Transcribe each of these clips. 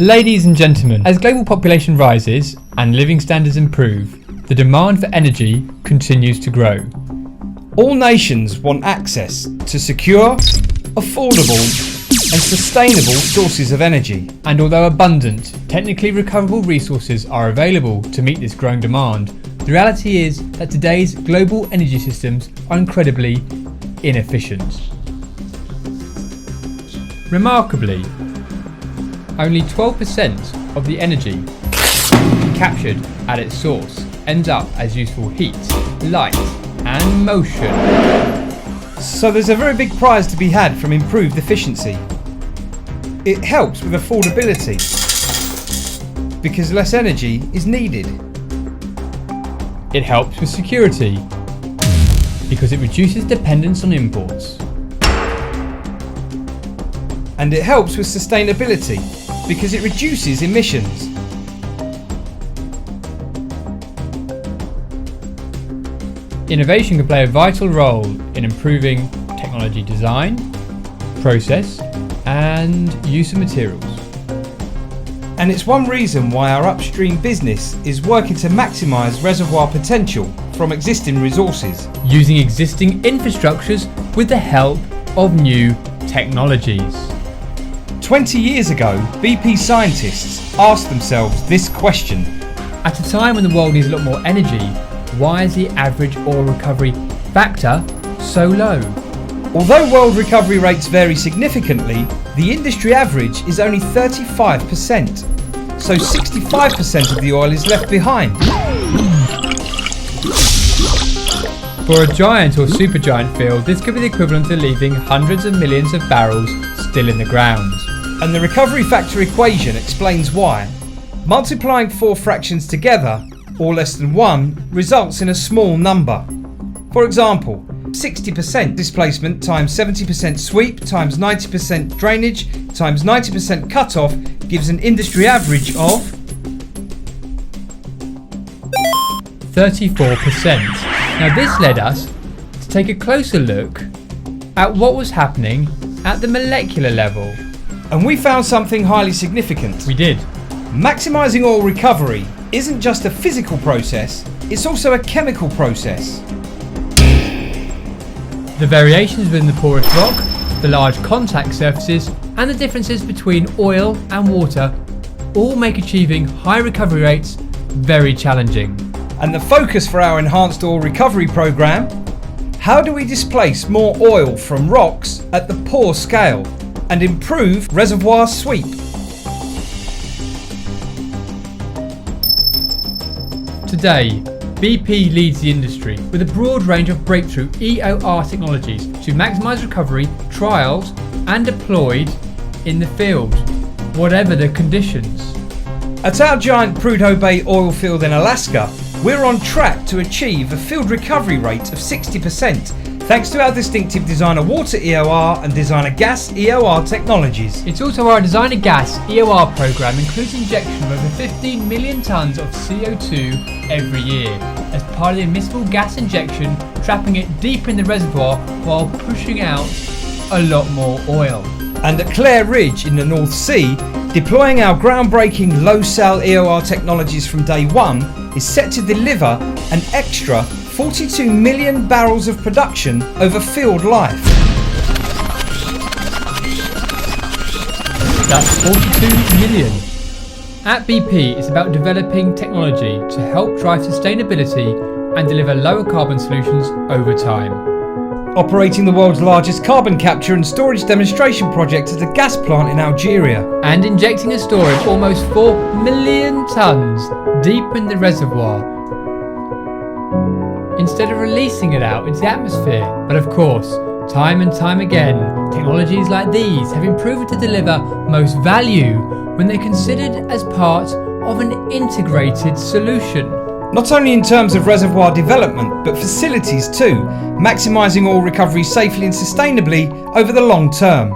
Ladies and gentlemen, as global population rises and living standards improve, the demand for energy continues to grow. All nations want access to secure, affordable and sustainable sources of energy. And although abundant, technically recoverable resources are available to meet this growing demand, the reality is that today's global energy systems are incredibly inefficient. Remarkably, only 12% of the energy captured at its source ends up as useful heat, light and motion. So there's a very big prize to be had from improved efficiency. It helps with affordability because less energy is needed. It helps with security because it reduces dependence on imports. And it helps with sustainability because it reduces emissions. Innovation can play a vital role in improving technology design, process, and use of materials. And it's one reason why our upstream business is working to maximise reservoir potential from existing resources. Using existing infrastructures with the help of new technologies. 20 years ago, BP scientists asked themselves this question. At a time when the world needs a lot more energy, why is the average oil recovery factor so low? Although world recovery rates vary significantly, the industry average is only 35%, so 65% of the oil is left behind. For a giant or supergiant field, this could be the equivalent to leaving hundreds of millions of barrels still in the ground. And the recovery factor equation explains why. Multiplying 4 fractions together, or less than 1, results in a small number. For example, 60% displacement times 70% sweep times 90% drainage times 90% cutoff gives an industry average of 34%. Now this led us to take a closer look at what was happening at the molecular level. And we found something highly significant. We did. Maximising oil recovery isn't just a physical process, it's also a chemical process. The variations within the porous rock, the large contact surfaces, and the differences between oil and water all make achieving high recovery rates very challenging. And the focus for our enhanced oil recovery programme: how do we displace more oil from rocks at the pore scale and improve reservoir sweep? Today, BP leads the industry with a broad range of breakthrough EOR technologies to maximise recovery, trialled and deployed in the field, whatever the conditions. At our giant Prudhoe Bay oil field in Alaska, we're on track to achieve a field recovery rate of 60%, thanks to our distinctive Designer Water EOR and Designer Gas EOR technologies. It's also our Designer Gas EOR programme includes injection of over 15 million tonnes of CO2 every year as part of the immiscible gas injection, trapping it deep in the reservoir while pushing out a lot more oil. And at Clare Ridge in the North Sea, deploying our groundbreaking low-sal EOR technologies from day one is set to deliver an extra 42 million barrels of production over field life. That's 42 million. At BP, it's about developing technology to help drive sustainability and deliver lower carbon solutions over time. Operating the world's largest carbon capture and storage demonstration project at a gas plant in Algeria. And injecting a storage almost 4 million tonnes deep in the reservoir, instead of releasing it out into the atmosphere. But of course, time and time again, technologies like these have been proven to deliver most value when they're considered as part of an integrated solution. Not only in terms of reservoir development, but facilities too, maximising oil recovery safely and sustainably over the long term.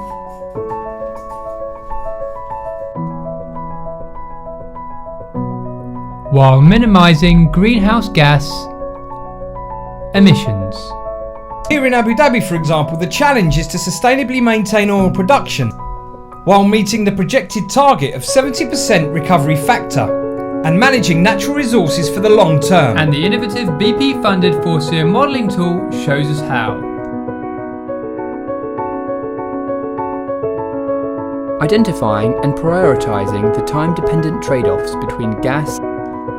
While minimising greenhouse gas emissions. Here in Abu Dhabi, for example, the challenge is to sustainably maintain oil production while meeting the projected target of 70% recovery factor and managing natural resources for the long term. And the innovative BP-funded 4CO modelling tool shows us how. Identifying and prioritising the time-dependent trade-offs between gas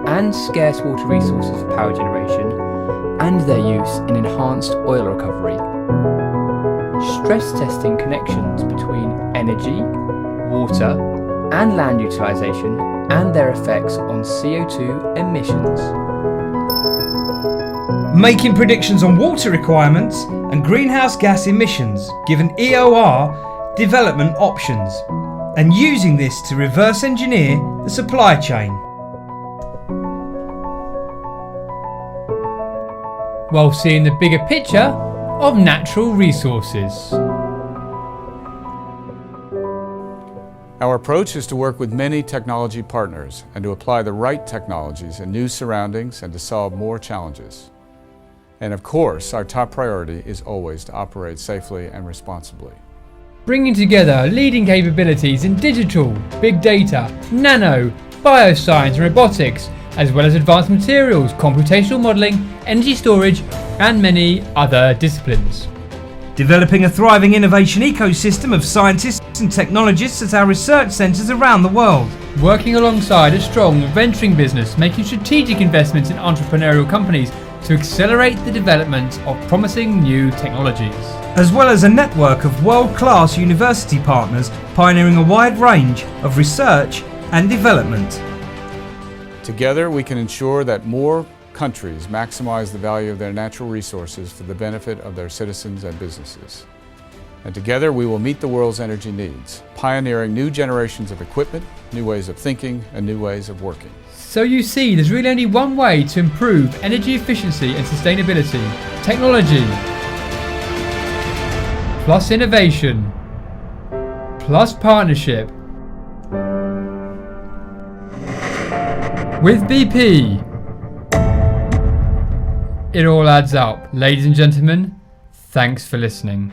and scarce water resources for power generation and their use in enhanced oil recovery. Stress testing connections between energy, water and land utilisation and their effects on CO2 emissions. Making predictions on water requirements and greenhouse gas emissions given EOR development options, and using this to reverse engineer the supply chain. While seeing the bigger picture of natural resources. Our approach is to work with many technology partners and to apply the right technologies in new surroundings and to solve more challenges. And of course, our top priority is always to operate safely and responsibly. Bringing together leading capabilities in digital, big data, nano, bioscience and robotics, as well as advanced materials, computational modelling, energy storage and many other disciplines. Developing a thriving innovation ecosystem of scientists and technologists at our research centres around the world. Working alongside a strong venturing business, making strategic investments in entrepreneurial companies to accelerate the development of promising new technologies. As well as a network of world-class university partners pioneering a wide range of research and development. Together, we can ensure that more countries maximize the value of their natural resources for the benefit of their citizens and businesses. And together, we will meet the world's energy needs, pioneering new generations of equipment, new ways of thinking, and new ways of working. So you see, there's really only one way to improve energy efficiency and sustainability. Technology, plus innovation, plus partnership. With BP, it all adds up. Ladies and gentlemen, thanks for listening.